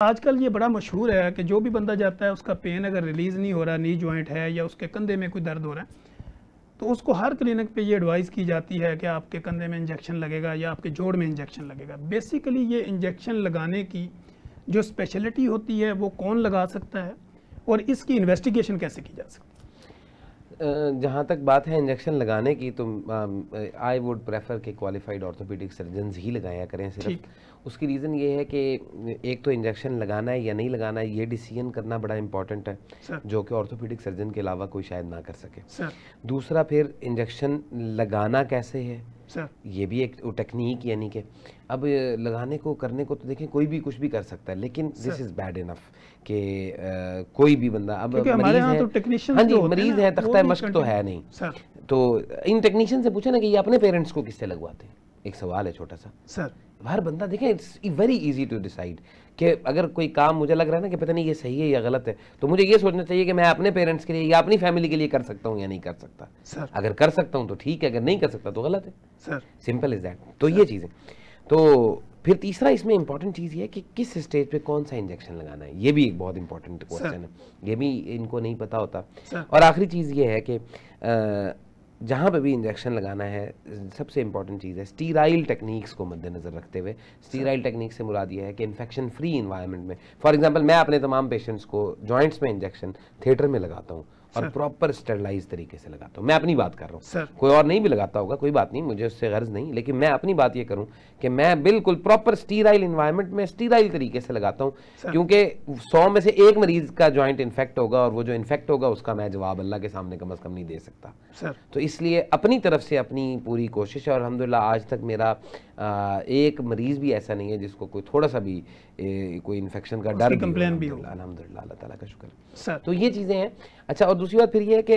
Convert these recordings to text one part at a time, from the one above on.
आजकल ये बड़ा मशहूर है कि जो भी बंदा जाता है उसका पेन अगर रिलीज़ नहीं हो रहा, नी जॉइंट है या उसके कंधे में कोई दर्द हो रहा है, तो उसको हर क्लिनिक पे ये एडवाइस की जाती है कि आपके कंधे में इंजेक्शन लगेगा या आपके जोड़ में इंजेक्शन लगेगा। बेसिकली ये इंजेक्शन लगाने की जो स्पेशलिटी होती है वो कौन लगा सकता है और इसकी इन्वेस्टिगेशन कैसे की जा सकती है? जहाँ तक बात है इंजेक्शन लगाने की, तो आई वुड प्रेफर कि क्वालिफाइड ऑर्थोपेडिक सर्जन्स ही लगाया करें सिर्फ। उसकी रीज़न ये है कि एक तो इंजेक्शन लगाना है या नहीं लगाना है, ये डिसीजन करना बड़ा इंपॉर्टेंट है, जो कि ऑर्थोपेडिक सर्जन के अलावा कोई शायद ना कर सके। दूसरा, फिर इंजेक्शन लगाना कैसे है, ये भी एक टेक्निक, यानी कि अब लगाने को करने को तो देखें कोई भी कुछ भी कर सकता है, लेकिन दिस इज़ बैड इनफ कि कोई भी बंदा, अब मरीज है, तो हाँ जी मरीज है, तख्ता मश्क तो है नहीं, तो इन टेक्नीशियन से पूछे ना कि ये अपने पेरेंट्स को किससे लगवाते हैं। एक सवाल है छोटा सा सर, हर बंदा देखें, it's very easy to decide कि अगर कोई काम मुझे लग रहा है ना कि पता नहीं ये सही है या गलत है, तो मुझे ये सोचना चाहिए कि मैं अपने पेरेंट्स के लिए या अपनी फैमिली के लिए कर सकता हूँ या नहीं कर सकता सर। अगर कर सकता हूँ तो ठीक है, अगर नहीं कर सकता तो गलत है सर, सिंपल इज दैट। तो ये चीज़ें, तो फिर तीसरा इसमें इंपॉर्टेंट चीज़ ये है कि किस स्टेज पे कौन सा इंजेक्शन लगाना है, ये भी एक बहुत इंपॉर्टेंट क्वेश्चन है, ये भी इनको नहीं पता होता। और आखिरी चीज़ ये है कि जहाँ पे भी इंजेक्शन लगाना है, सबसे इंपॉर्टेंट चीज़ है स्टीराइल टेक्निक्स को मद्देनज़र रखते हुए। स्टीराइल टेक्निक से मुराद ये है कि इन्फेक्शन फ्री इन्वायरमेंट में, फॉर एग्जांपल मैं अपने तमाम पेशेंट्स को जॉइंट्स में इंजेक्शन थिएटर में लगाता हूँ और प्रॉपर स्टेरलाइज तरीके से लगाता हूँ। मैं अपनी बात कर रहा हूँ, कोई और नहीं भी लगाता होगा, कोई बात नहीं, मुझे उससे गर्ज नहीं, लेकिन मैं अपनी बात ये करूँ कि मैं बिल्कुल प्रॉपर स्टीराइल इन्वायरमेंट में स्टीराइल तरीके से लगाता हूँ, क्योंकि 100 में से एक मरीज का जॉइंट इन्फेक्ट होगा और वो जो इन्फेक्ट होगा उसका मैं जवाब अल्लाह के सामने कम अज़ कम नहीं दे सकता सर। तो इसलिए अपनी तरफ से अपनी पूरी कोशिश है, और अल्हम्दुलिल्लाह आज तक मेरा एक मरीज भी ऐसा नहीं है जिसको कोई थोड़ा सा भी कोई इन्फेक्शन का डर कंप्लेन भी हो, अल्हम्दुलिल्लाह, अल्लाह ताला का शुक्र सर। तो ये चीज़ें हैं। अच्छा, और दूसरी बात फिर ये है कि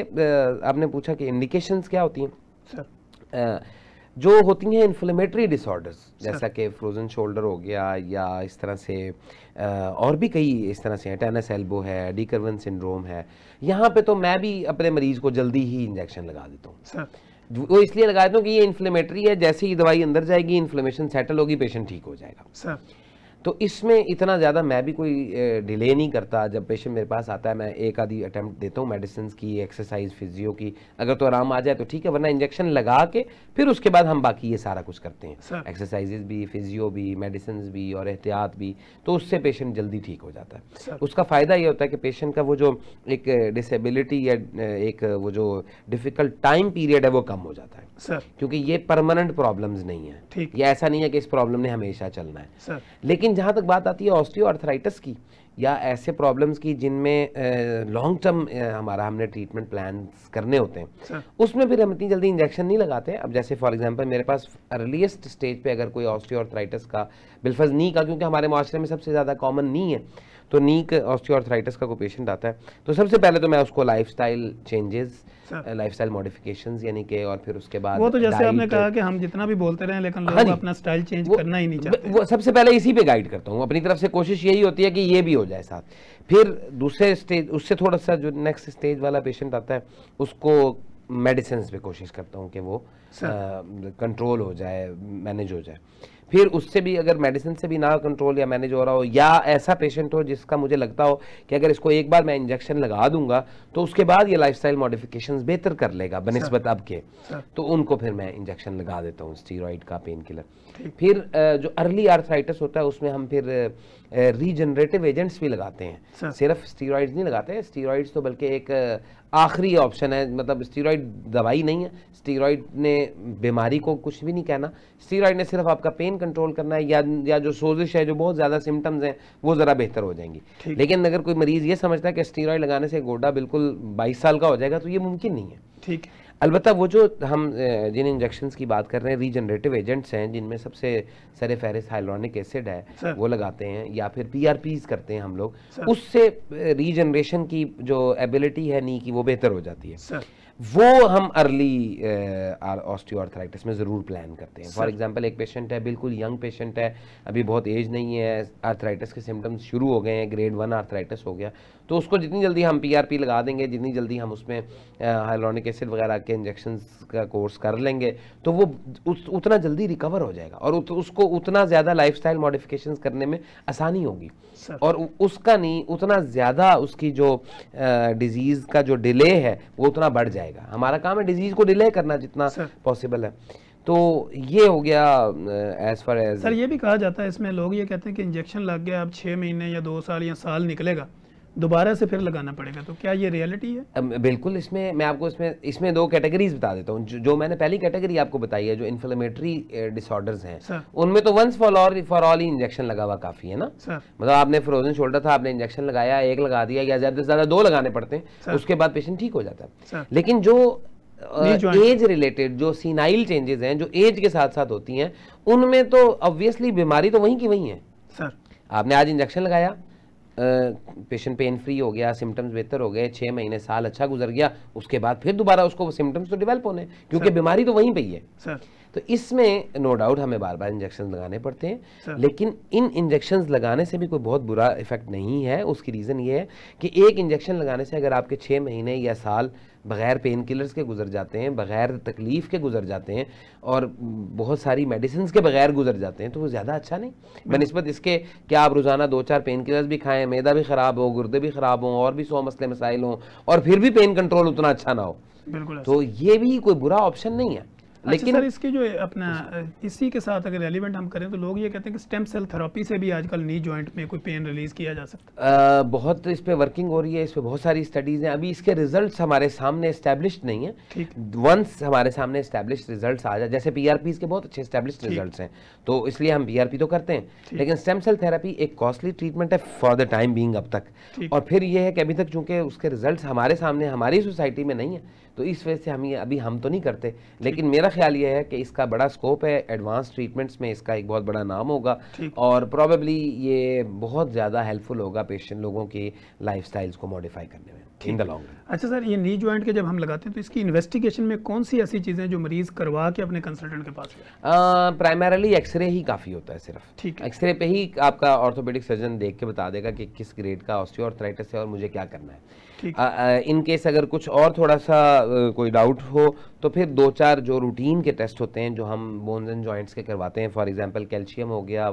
आपने पूछा कि इंडिकेशंस क्या होती हैं सर। जो होती हैं इन्फ्लेमेटरी डिसऑर्डर्स, जैसा कि फ्रोजन शोल्डर हो गया, या इस तरह से और भी कई इस तरह से हैं, टेनिस एल्बो है, डी कर्वन सिंड्रोम है, यहाँ पे तो मैं भी अपने मरीज को जल्दी ही इंजेक्शन लगा देता हूँ। वो इसलिए लगा देता हूँ कि ये इन्फ्लेमेटरी है, जैसे ही दवाई अंदर जाएगी इन्फ्लेमेशन सेटल होगी, पेशेंट ठीक हो जाएगा सर। तो इसमें इतना ज़्यादा मैं भी कोई डिले नहीं करता। जब पेशेंट मेरे पास आता है, मैं एक आधी अटैम्प्ट देता हूँ मेडिसिन की, एक्सरसाइज, फिजियो की, अगर तो आराम आ जाए तो ठीक है, वरना इंजेक्शन लगा के फिर उसके बाद हम बाकी ये सारा कुछ करते हैं, एक्सरसाइजेज भी, फिजियो भी, मेडिसिन भी और एहतियात भी, तो उससे पेशेंट जल्दी ठीक हो जाता है। उसका फ़ायदा ये होता है कि पेशेंट का वो जो एक डिसेबिलिटी या एक वो जो डिफ़िकल्ट टाइम पीरियड है वो कम हो जाता है सर, क्योंकि ये परमानेंट प्रॉब्लम्स नहीं है, ये ऐसा नहीं है कि इस प्रॉब्लम ने हमेशा चलना है सर। लेकिन जहाँ तक बात आती है ऑस्टियोआर्थराइटिस की या ऐसे प्रॉब्लम्स की जिनमें लॉन्ग टर्म हमने ट्रीटमेंट प्लान्स करने होते हैं, उसमें फिर हम इतनी जल्दी इंजेक्शन नहीं लगाते। अब जैसे फॉर एग्जांपल मेरे पास अर्लीस्ट स्टेज पे अगर कोई ऑस्टियोआर्थराइटिस का, बिलफर्ज नी का, क्योंकि हमारे माशरे में सबसे ज़्यादा कॉमन नी है, तो नी का ऑस्टियोआर्थराइटिस का कोई पेशेंट आता है, तो सबसे पहले तो मैं उसको लाइफस्टाइल चेंजेस, लाइफस्टाइल मॉडिफिकेशंस यानी कि, और फिर उसके बाद वो तो जैसे आपने कहा कि हम जितना भी बोलते रहे लेकिन लोग अपना स्टाइल चेंज करना ही नहीं चाहते, वो सबसे पहले इसी पे गाइड करता हूँ। अपनी तरफ से कोशिश यही होती है कि ये भी हो जाए साथ। फिर दूसरे स्टेज, उससे थोड़ा सा जो नेक्स्ट स्टेज वाला पेशेंट आता है, उसको मेडिसिन पे कोशिश करता हूँ कि वो कंट्रोल हो जाए, मैनेज हो जाए। फिर उससे भी अगर मेडिसिन से भी ना कंट्रोल या मैनेज हो रहा हो, या ऐसा पेशेंट हो जिसका मुझे लगता हो कि अगर इसको एक बार मैं इंजेक्शन लगा दूंगा तो उसके बाद ये लाइफस्टाइल मॉडिफिकेशंस बेहतर कर लेगा बनिस्बत अब के, तो उनको फिर मैं इंजेक्शन लगा देता हूँ स्टीरॉइड का, पेन किलर। फिर जो अर्ली आर्थराइटिस होता है उसमें हम फिर रीजनरेटिव एजेंट्स भी लगाते हैं, सिर्फ स्टीरॉइड्स नहीं लगाते हैं। स्टीरॉइड्स तो बल्कि एक आखिरी ऑप्शन है, मतलब स्टीरॉइड दवाई नहीं है, स्टीरॉइड ने बीमारी को कुछ भी नहीं कहना, स्टीरॉइड ने सिर्फ आपका पेन कंट्रोल करना है, या जो सोजिश है, जो बहुत ज़्यादा सिम्टम्स हैं वो ज़रा बेहतर हो जाएंगी। लेकिन अगर कोई मरीज़ ये समझता है कि स्टीरॉइड लगाने से गोडा बिल्कुल 22 साल का हो जाएगा, तो ये मुमकिन नहीं है। ठीक, अलबत्ता वो जो हम जिन इंजेक्शंस की बात कर रहे हैं, रीजनरेटिव एजेंट्स हैं, जिनमें सबसे सर फहरिस्त हाइलोनिक एसिड है, वो लगाते हैं, या फिर PRPs करते हैं हम लोग, उससे रीजनरेशन की जो एबिलिटी है नी की वो बेहतर हो जाती है। वो हम अर्ली ऑस्टियोआर्थराइटिस में ज़रूर प्लान करते हैं। फॉर एग्जांपल एक पेशेंट है, बिल्कुल यंग पेशेंट है, अभी बहुत एज नहीं है, आर्थराइटिस के सिम्टम्स शुरू हो गए हैं, ग्रेड 1 आर्थराइटिस हो गया, तो उसको जितनी जल्दी हम पीआरपी लगा देंगे, जितनी जल्दी हम उसमें हाइलोनिक एसिड वगैरह के इंजेक्शंस का कोर्स कर लेंगे, तो वो उतना जल्दी रिकवर हो जाएगा और उसको उतना ज़्यादा लाइफस्टाइल मॉडिफिकेशंस करने में आसानी होगी और उसका नहीं उतना ज़्यादा उसकी जो डिजीज़ का जो डिले है वो उतना बढ़ जाएगा। हमारा काम है डिजीज़ को डिले करना जितना पॉसिबल है। तो ये हो गया एज फार एज। सर ये भी कहा जाता है इसमें, लोग ये कहते हैं कि इंजेक्शन लग गया, अब 6 महीने या 2 साल या साल निकलेगा, दोबारा से फिर लगाना पड़ेगा, तो क्या ये रियलिटी है? बिल्कुल। इसमें मैं आपको इसमें 2 कैटेगरीज बता देता हूँ। जो मैंने पहली कैटेगरी आपको बताई है, जो इन्फ्लेमेटरी डिसऑर्डर्स हैं, उनमें तो वंस फॉर ऑल ही इंजेक्शन लगा हुआ काफी है ना। मतलब आपने फ्रोजन शोल्डर था, आपने इंजेक्शन लगाया, 1 लगा दिया या ज्यादा से ज्यादा 2 लगाने पड़ते हैं, उसके बाद पेशेंट ठीक हो जाता है। लेकिन जो एज रिलेटेड जो सीनाइल चेंजेस हैं, जो एज के साथ साथ होती हैं, उनमें तो ऑब्वियसली बीमारी तो वहीं की वहीं है। सर आपने आज इंजेक्शन लगाया, पेशेंट पेन फ्री हो गया, सिम्टम्स बेहतर हो गए, 6 महीने साल अच्छा गुजर गया, उसके बाद फिर दोबारा उसको सिम्टम्स तो डेवलप होने, क्योंकि बीमारी तो वहीं पे ही है। सर तो इसमें नो डाउट हमें बार बार इंजेक्शन लगाने पड़ते हैं, लेकिन इन इंजेक्शन लगाने से भी कोई बहुत बुरा इफेक्ट नहीं है। उसकी रीज़न ये है कि एक इंजेक्शन लगाने से अगर आपके 6 महीने या साल बगैर पेन किलर्स के गुजर जाते हैं, बगैर तकलीफ के गुजर जाते हैं और बहुत सारी मेडिसिन के बगैर गुजर जाते हैं, तो वो ज़्यादा अच्छा नहीं बनिस्बत इसके कि आप रोज़ाना 2-4 पेन किलर्स भी खाएं, मैदा भी ख़राब हो, गुर्दे भी ख़राब हों और भी 100 मसले मसाइल हों और फिर भी पेन कंट्रोल उतना अच्छा ना हो। बिल्कुल। तो ये भी कोई बुरा ऑप्शन नहीं है। लेकिन सर इसकी जो अपना इसी के साथ अगर रेलिवेंट हम करें तो लोग ये कहते हैं कि स्टेम सेल थेरेपी से भी आजकल नी जॉइंट में कोई पेन रिलीज किया जा सकता है। बहुत इस पे वर्किंग हो रही है, इस पे बहुत सारी स्टडीज हैं, अभी इसके रिजल्ट्स हमारे सामने एस्टैब्लिश्ड नहीं है। वंस हमारे सामने एस्टैब्लिश्ड रिजल्ट्स आ जाए, जैसे पीआरपी के बहुत अच्छे एस्टैब्लिश्ड रिजल्ट्स हैं, तो इसलिए हम पीआरपी तो करते हैं, लेकिन स्टेम सेल थेरेपी एक कॉस्टली ट्रीटमेंट है फॉर द टाइम बीइंग अब तक। और फिर ये है कि अभी तक चूंकि उसके रिजल्ट्स हमारे सामने हमारी सोसाइटी में नहीं है, तो इस वजह से हम ये अभी हम तो नहीं करते, लेकिन मेरा ख्याल ये है कि इसका बड़ा स्कोप है, एडवांस ट्रीटमेंट्स में इसका एक बहुत बड़ा नाम होगा और प्रोबेबली ये बहुत ज़्यादा हेल्पफुल होगा पेशेंट लोगों की लाइफस्टाइल्स को मॉडिफाई करने में इन द लॉन्ग रन। अच्छा सर, ये नी जॉइंट के जब हम लगाते हैं तो इसकी इन्वेस्टिगेशन में कौन सी ऐसी चीज़ें जो मरीज करवा के अपने कंसल्टेंट के पास प्राइमरीली एक्सरे ही काफ़ी होता है सिर्फ। ठीक है, एक्सरे पे ही आपका ऑर्थोपेडिक सर्जन देख के बता देगा कि किस ग्रेड का ऑस्टियोआर्थराइटिस है और मुझे क्या करना है। इन केस अगर कुछ और थोड़ा सा कोई डाउट हो तो फिर 2-4 जो रूटीन के टेस्ट होते हैं जो हम बोन्स एंड जॉइंट्स के करवाते हैं, फॉर एग्जांपल कैल्शियम हो गया,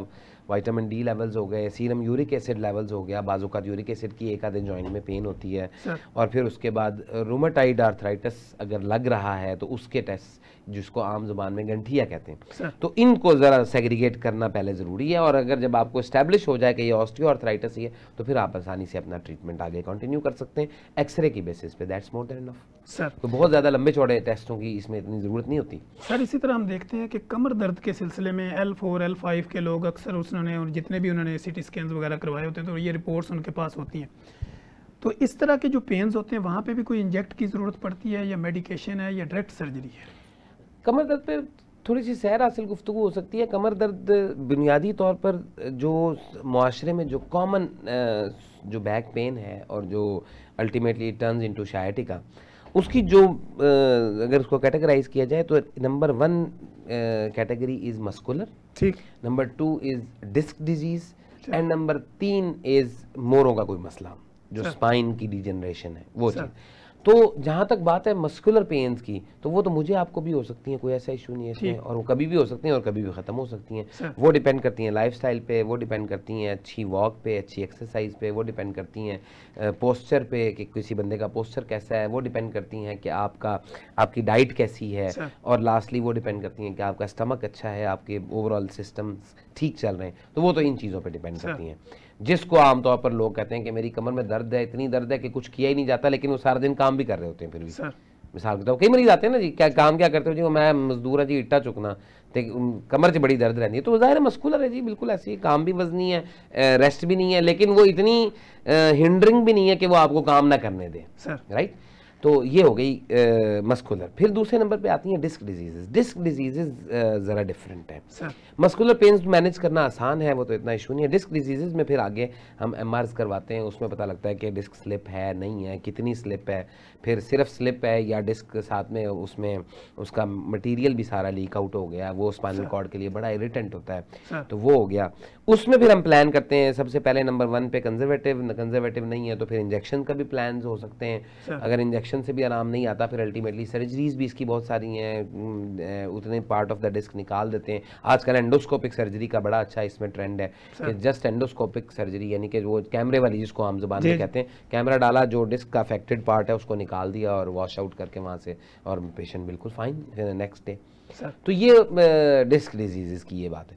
विटामिन डी लेवल्स हो गए, सीरम यूरिक एसिड लेवल्स हो गया, बाज़-औक़ात यूरिक एसिड की एक आधे जॉइंट में पेन होती है, और फिर उसके बाद रूमेटाइड आर्थराइटिस अगर लग रहा है तो उसके टेस्ट जिसको आम जुबान में गंठिया कहते हैं, तो इनको ज़रा सेग्रीगेट करना पहले ज़रूरी है। और अगर जब आपको इस्टेब्लिश हो जाए कि ये ऑस्टियोआर्थराइटिस ही है तो फिर आप आसानी से अपना ट्रीटमेंट आगे कंटिन्यू कर सकते हैं एक्सरे की बेसिस पे। That's more than enough sir. तो बहुत ज़्यादा लंबे चौड़े टेस्टों की इसमें इतनी ज़रूरत नहीं होती सर। इसी तरह हम देखते हैं कि कमर दर्द के सिलसिले में L4 L5 के लोग अक्सर उन्होंने और जितने भी उन्होंने CT स्कैन वगैरह करवाए होते हैं तो ये रिपोर्ट्स उनके पास होती हैं, तो इस तरह के जो पेन्स होते हैं वहाँ पे भी कोई इंजेक्ट की ज़रूरत पड़ती है या मेडिकेशन है या डायरेक्ट सर्जरी है? कमर दर्द पे थोड़ी सी सैर हासिल गुफ्तगू हो सकती है। कमर दर्द बुनियादी तौर पर जो मुआशरे में जो कॉमन जो बैक पेन है और जो अल्टीमेटली टर्न्स इनटू शायटिका, उसकी जो अगर उसको कैटेगराइज किया जाए तो नंबर 1 कैटेगरी इज़ मस्कुलर, ठीक, number 2 is disc disease and number 3 is मोरों का कोई मसला जो स्पाइन की डिजेनरेशन है वो चीज़। तो जहाँ तक बात है मस्कुलर पेन्स की, तो वो तो मुझे आपको भी हो सकती हैं, कोई ऐसा इशू नहीं है इसमें, और वो कभी भी हो सकती हैं और कभी भी ख़त्म हो सकती हैं। वो डिपेंड करती हैं लाइफस्टाइल पे, वो डिपेंड करती हैं अच्छी वॉक पे, अच्छी एक्सरसाइज पे, वो डिपेंड करती हैं पोस्चर पे कि किसी बंदे का पोस्चर कैसा है, वो डिपेंड करती हैं कि आपकी डाइट कैसी है, और लास्टली वो डिपेंड करती हैं कि आपका स्टमक अच्छा है, आपके ओवरऑल सिस्टम्स ठीक चल रहे हैं। तो वो तो इन चीज़ों पर डिपेंड करती हैं। जिसको आमतौर पर लोग कहते हैं कि मेरी कमर में दर्द है, इतनी दर्द है कि कुछ किया ही नहीं जाता, लेकिन वो सारा दिन काम भी कर रहे होते हैं फिर भी। मिसाल के तौर कई मरीज आते हैं ना जी, क्या काम क्या करते हो जी, मैं मजदूर है जी, इट्टा चुकना, कमर से बड़ी दर्द रहती है, तो ज़ाहिर है मस्कुलर है जी, बिल्कुल ऐसी ही, काम भी वजनी है, रेस्ट भी नहीं है, लेकिन वो इतनी हिंडरिंग भी नहीं है कि वो आपको काम ना करने दे, राइट। तो ये हो गई मस्कुलर। फिर दूसरे नंबर पे आती हैं डिस्क डिजीजेज। डिस्क डिजीजेज ज़रा डिफरेंट है। मस्कुलर पेन्स मैनेज करना आसान है, वो तो इतना इशू नहीं है। डिस्क डिजीजेज में फिर आगे हम एमआरआई करवाते हैं, उसमें पता लगता है कि डिस्क स्लिप है नहीं है, कितनी स्लिप है, फिर सिर्फ स्लिप है या डिस्क साथ में उसमें उसका मटेरियल भी सारा लीक आउट हो गया, वो स्पाइनल कॉर्ड के लिए बड़ा इरिटेंट होता है, तो वो हो गया। उसमें फिर हम प्लान करते हैं सबसे पहले नंबर 1 पे कंजर्वेटिव नहीं है तो फिर इंजेक्शन का भी प्लान हो सकते हैं। अगर इंजेक्शन से भी आराम नहीं आता फिर अल्टीमेटली सर्जरीज भी इसकी बहुत सारी हैं, उतने पार्ट ऑफ द डिस्क निकाल देते हैं। आजकल एंडोस्कोपिक सर्जरी का बड़ा अच्छा इसमें ट्रेंड है कि जस्ट एंडोस्कोपिक सर्जरी, यानी कि वो कैमरे वाली जिसको आम जुबान में कहते हैं, कैमरा डाला, जो डिस्क का अफेक्टेड पार्ट है उसको निकाल दिया और वॉश आउट करके वहाँ से, और पेशेंट बिल्कुल फाइन नेक्स्ट डे। तो ये डिस्क डिजीज़ की ये बात है।